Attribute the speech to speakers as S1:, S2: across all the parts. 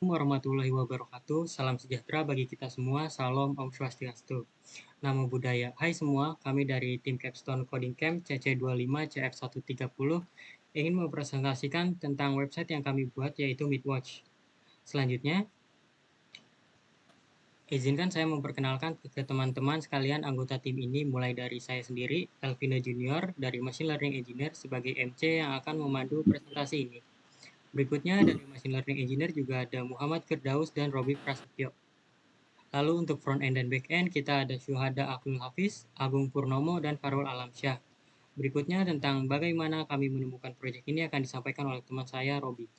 S1: Warahmatullahi wabarakatuh. Salam sejahtera bagi kita semua. Salam Om Swastiastu. Namo Buddhaya. Hai semua, kami dari tim Capstone Coding Camp CC25CF130 ingin mempresentasikan tentang website yang kami buat yaitu Meetwatch. Selanjutnya, izinkan saya memperkenalkan ke teman-teman sekalian anggota tim ini mulai dari saya sendiri, Elvino Junior dari Machine Learning Engineer sebagai MC yang akan memandu presentasi ini. Berikutnya dari Machine Learning Engineer juga ada Muhammad Firdaus dan Robi Prasetyo. Lalu untuk front end dan back end kita ada Syuhada Abdul Hafiz, Agung Purnomo, dan Farul Alamsyah. Berikutnya tentang bagaimana kami menemukan proyek ini akan disampaikan oleh teman saya, Robi.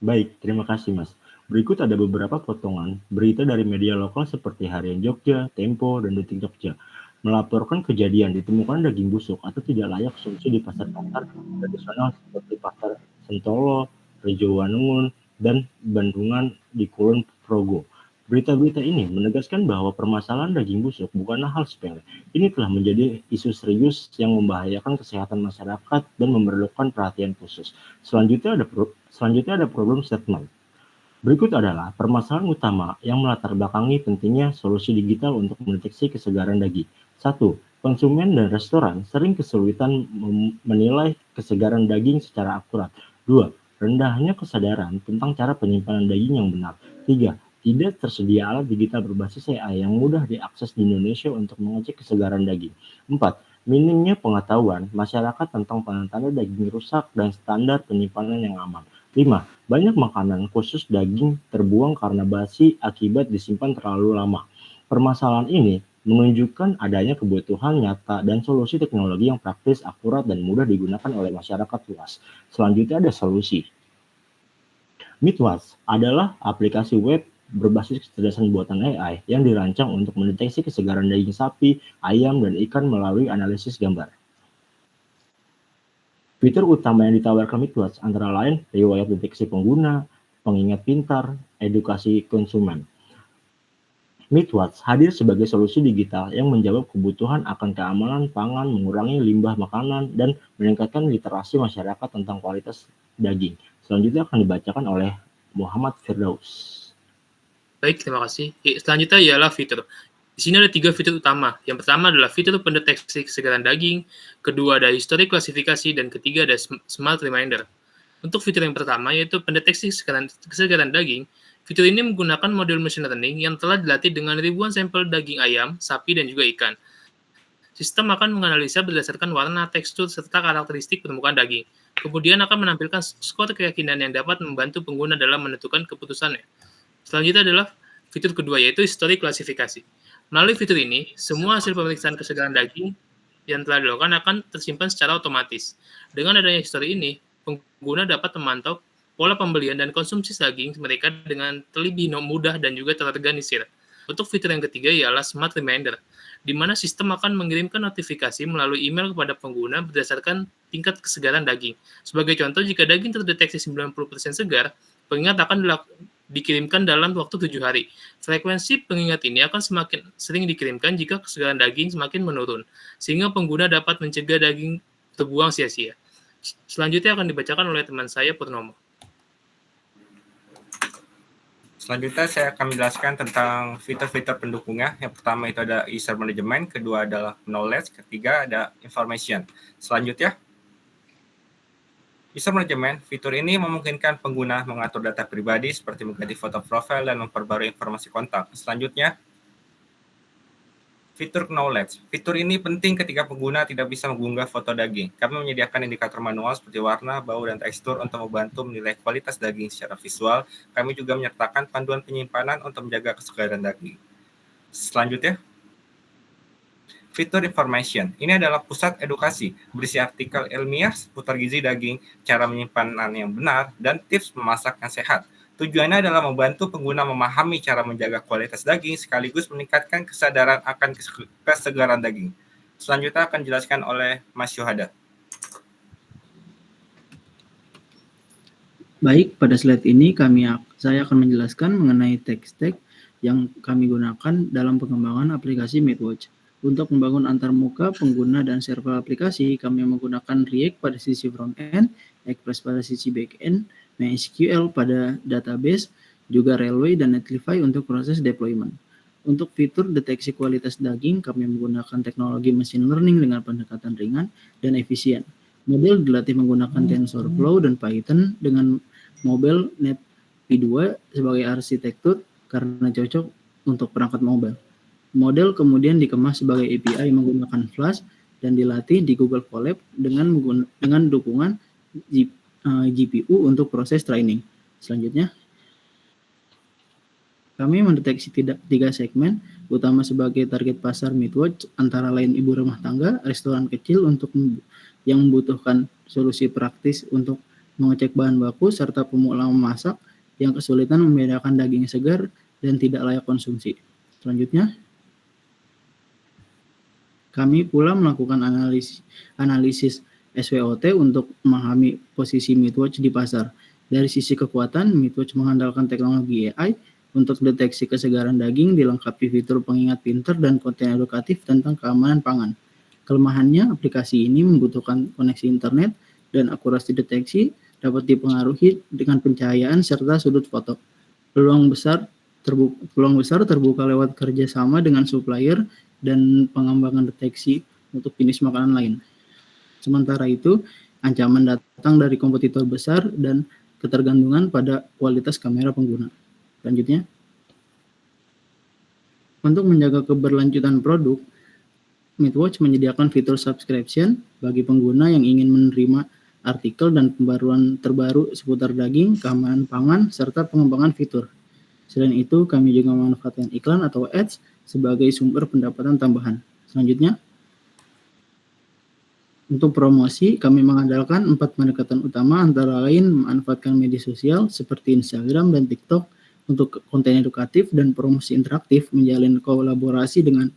S2: Baik, terima kasih Mas. Berikut ada beberapa potongan berita dari media lokal seperti Harian Jogja, Tempo, dan Detik Jogja. Melaporkan kejadian ditemukan daging busuk atau tidak layak konsumsi di pasar-pasar tradisional seperti Pasar Sentolo, Rejo Wanungun, dan Bandungan di Kulon Progo. Berita-berita ini menegaskan bahwa permasalahan daging busuk bukanlah hal sepele. Ini telah menjadi isu serius yang membahayakan kesehatan masyarakat dan memerlukan perhatian khusus. Selanjutnya ada problem statement. Berikut adalah permasalahan utama yang melatar belakangi pentingnya solusi digital untuk mendeteksi kesegaran daging. 1. Konsumen dan restoran sering kesulitan menilai kesegaran daging secara akurat. 2. Rendahnya kesadaran tentang cara penyimpanan daging yang benar. 3. Tidak tersedia alat digital berbasis AI yang mudah diakses di Indonesia untuk mengecek kesegaran daging. 4. Minimnya pengetahuan masyarakat tentang tanda-tanda daging rusak dan standar penyimpanan yang aman. 5. Banyak makanan khusus daging terbuang karena basi akibat disimpan terlalu lama. Permasalahan ini menunjukkan adanya kebutuhan nyata dan solusi teknologi yang praktis, akurat, dan mudah digunakan oleh masyarakat luas. Selanjutnya ada solusi. Meatwatch adalah aplikasi web berbasis kecerdasan buatan AI yang dirancang untuk mendeteksi kesegaran daging sapi, ayam, dan ikan melalui analisis gambar. Fitur utama yang ditawarkan Meatwatch antara lain riwayat deteksi pengguna, pengingat pintar, edukasi konsumen. Meatwatch hadir sebagai solusi digital yang menjawab kebutuhan akan keamanan pangan, mengurangi limbah makanan, dan meningkatkan literasi masyarakat tentang kualitas daging. Selanjutnya akan dibacakan oleh Muhammad Firdaus.
S3: Baik, terima kasih. Selanjutnya ialah fitur. Di sini ada 3 fitur utama. Yang pertama adalah fitur pendeteksi kesegaran daging, kedua ada histori klasifikasi, dan ketiga ada smart reminder. Untuk fitur yang pertama yaitu pendeteksi kesegaran daging, fitur ini menggunakan model machine learning yang telah dilatih dengan ribuan sampel daging ayam, sapi, dan juga ikan. Sistem akan menganalisa berdasarkan warna, tekstur, serta karakteristik permukaan daging. Kemudian akan menampilkan skor keyakinan yang dapat membantu pengguna dalam menentukan keputusannya. Selanjutnya adalah fitur kedua, yaitu histori klasifikasi. Melalui fitur ini, semua hasil pemeriksaan kesegaran daging yang telah dilakukan akan tersimpan secara otomatis. Dengan adanya histori ini, pengguna dapat memantau pola pembelian dan konsumsi daging mereka dengan lebih mudah dan juga terorganisir. Untuk fitur yang ketiga ialah smart reminder, di mana sistem akan mengirimkan notifikasi melalui email kepada pengguna berdasarkan tingkat kesegaran daging. Sebagai contoh, jika daging terdeteksi 90% segar, pengingat akan dikirimkan dalam waktu 7 hari. Frekuensi pengingat ini akan semakin sering dikirimkan jika kesegaran daging semakin menurun, sehingga pengguna dapat mencegah daging terbuang sia-sia. Selanjutnya akan dibacakan oleh teman saya, Purnomo.
S4: Selanjutnya saya akan menjelaskan tentang fitur-fitur pendukungnya. Yang pertama itu ada user management, kedua adalah knowledge, ketiga ada information. Selanjutnya, user management, fitur ini memungkinkan pengguna mengatur data pribadi seperti mengganti foto profil dan memperbarui informasi kontak. Selanjutnya, fitur knowledge. Fitur ini penting ketika pengguna tidak bisa mengunggah foto daging. Kami menyediakan indikator manual seperti warna, bau, dan tekstur untuk membantu menilai kualitas daging secara visual. Kami juga menyertakan panduan penyimpanan untuk menjaga kesegaran daging. Selanjutnya, fitur information. Ini adalah pusat edukasi, berisi artikel ilmiah seputar gizi daging, cara menyimpan yang benar, dan tips memasak yang sehat. Tujuannya adalah membantu pengguna memahami cara menjaga kualitas daging sekaligus meningkatkan kesadaran akan kesegaran daging. Selanjutnya akan dijelaskan oleh Mas Syuhada.
S5: Baik, pada slide ini saya akan menjelaskan mengenai tech-stack yang kami gunakan dalam pengembangan aplikasi Meetwatch. Untuk membangun antarmuka pengguna dan server aplikasi, kami menggunakan React pada sisi front-end, Express pada sisi back-end, MySQL pada database, juga Railway dan Netlify untuk proses deployment. Untuk fitur deteksi kualitas daging, kami menggunakan teknologi machine learning dengan pendekatan ringan dan efisien. Model dilatih menggunakan TensorFlow dan Python dengan MobileNet V2 sebagai arsitektur karena cocok untuk perangkat mobile. Model kemudian dikemas sebagai API menggunakan Flash dan dilatih di Google Colab dengan dukungan GPU untuk proses training. Selanjutnya, kami mendeteksi 3 segmen utama sebagai target pasar Midwatch, antara lain ibu rumah tangga, restoran kecil untuk yang membutuhkan solusi praktis untuk mengecek bahan baku, serta pemula memasak yang kesulitan membedakan daging segar dan tidak layak konsumsi. Selanjutnya, kami pula melakukan analisis SWOT untuk memahami posisi Midwatch di pasar. Dari sisi kekuatan, Midwatch mengandalkan teknologi AI untuk deteksi kesegaran daging, dilengkapi fitur pengingat pintar dan konten edukatif tentang keamanan pangan. Kelemahannya, aplikasi ini membutuhkan koneksi internet dan akurasi deteksi dapat dipengaruhi dengan pencahayaan serta sudut foto. Peluang besar terbuka lewat kerjasama dengan supplier dan pengembangan deteksi untuk jenis makanan lain. Sementara itu, ancaman datang dari kompetitor besar dan ketergantungan pada kualitas kamera pengguna. Selanjutnya, untuk menjaga keberlanjutan produk, Midwatch menyediakan fitur subscription bagi pengguna yang ingin menerima artikel dan pembaruan terbaru seputar daging, keamanan pangan, serta pengembangan fitur. Selain itu, kami juga memanfaatkan iklan atau ads sebagai sumber pendapatan tambahan. Selanjutnya, untuk promosi, kami mengandalkan 4 pendekatan utama, antara lain memanfaatkan media sosial seperti Instagram dan TikTok untuk konten edukatif dan promosi interaktif, menjalin kolaborasi dengan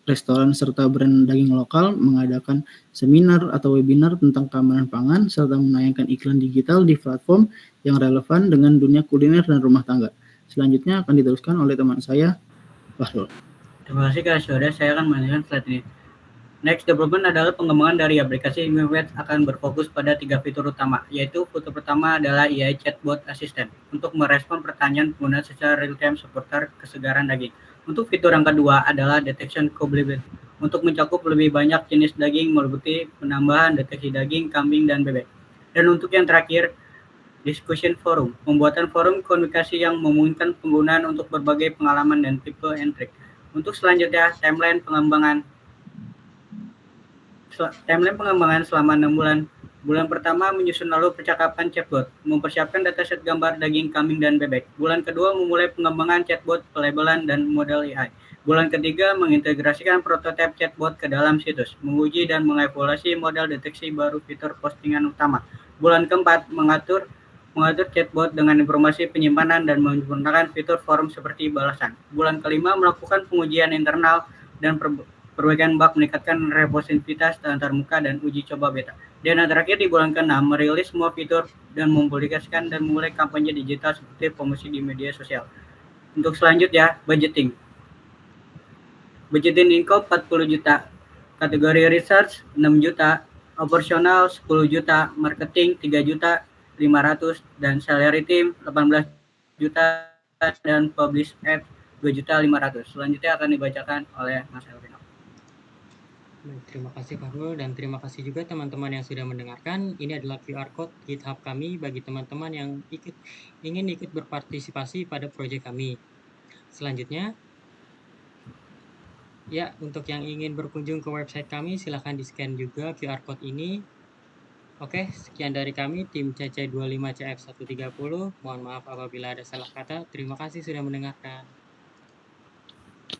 S5: restoran serta brand daging lokal, mengadakan seminar atau webinar tentang keamanan pangan, serta menayangkan iklan digital di platform yang relevan dengan dunia kuliner dan rumah tangga. Selanjutnya akan diteruskan oleh teman saya, Fahrul.
S6: Terima kasih Kak Syuhada, saya akan melanjutkan slide ini. Next development adalah pengembangan dari aplikasi Midwatch akan berfokus pada 3 fitur utama, yaitu fitur pertama adalah AI Chatbot Assistant untuk merespon pertanyaan pengguna secara real-time seputar kesegaran daging. Untuk fitur yang kedua adalah Detection Compatibility untuk mencakup lebih banyak jenis daging meliputi penambahan deteksi daging, kambing, dan bebek. Dan untuk yang terakhir, Discussion Forum, pembuatan forum komunikasi yang memungkinkan penggunaan untuk berbagai pengalaman dan tipe and trick. Untuk selanjutnya, timeline pengembangan selama 6 bulan. Bulan pertama menyusun alur percakapan chatbot, mempersiapkan dataset gambar daging, kambing, dan bebek. Bulan kedua memulai pengembangan chatbot, pelabelan, dan model AI. Bulan ketiga mengintegrasikan prototipe chatbot ke dalam situs, menguji dan mengevaluasi model deteksi baru fitur postingan utama. Bulan keempat mengatur chatbot dengan informasi penyimpanan dan menggunakan fitur forum seperti balasan. Bulan kelima melakukan pengujian internal dan perbaikan bug, meningkatkan responsivitas antar muka, dan uji coba beta. Dan yang terakhir di bulan ke-6 merilis semua fitur dan mempublikasikan dan memulai kampanye digital seperti promosi di media sosial. Untuk selanjutnya, budgeting income 40 juta, kategori research 6 juta, operasional 10 juta, marketing 3 juta 500, dan salary team 18 juta, dan publish app 2 juta 500. Selanjutnya akan dibacakan oleh Mas Elvin.
S1: Baik, terima kasih Fahrul, dan terima kasih juga teman-teman yang sudah mendengarkan. Ini adalah QR Code GitHub kami bagi teman-teman yang ingin ikut berpartisipasi pada proyek kami. Selanjutnya, ya, untuk yang ingin berkunjung ke website kami, silahkan di-scan juga QR Code ini. Oke, sekian dari kami, tim CC25CF130. Mohon maaf apabila ada salah kata. Terima kasih sudah mendengarkan.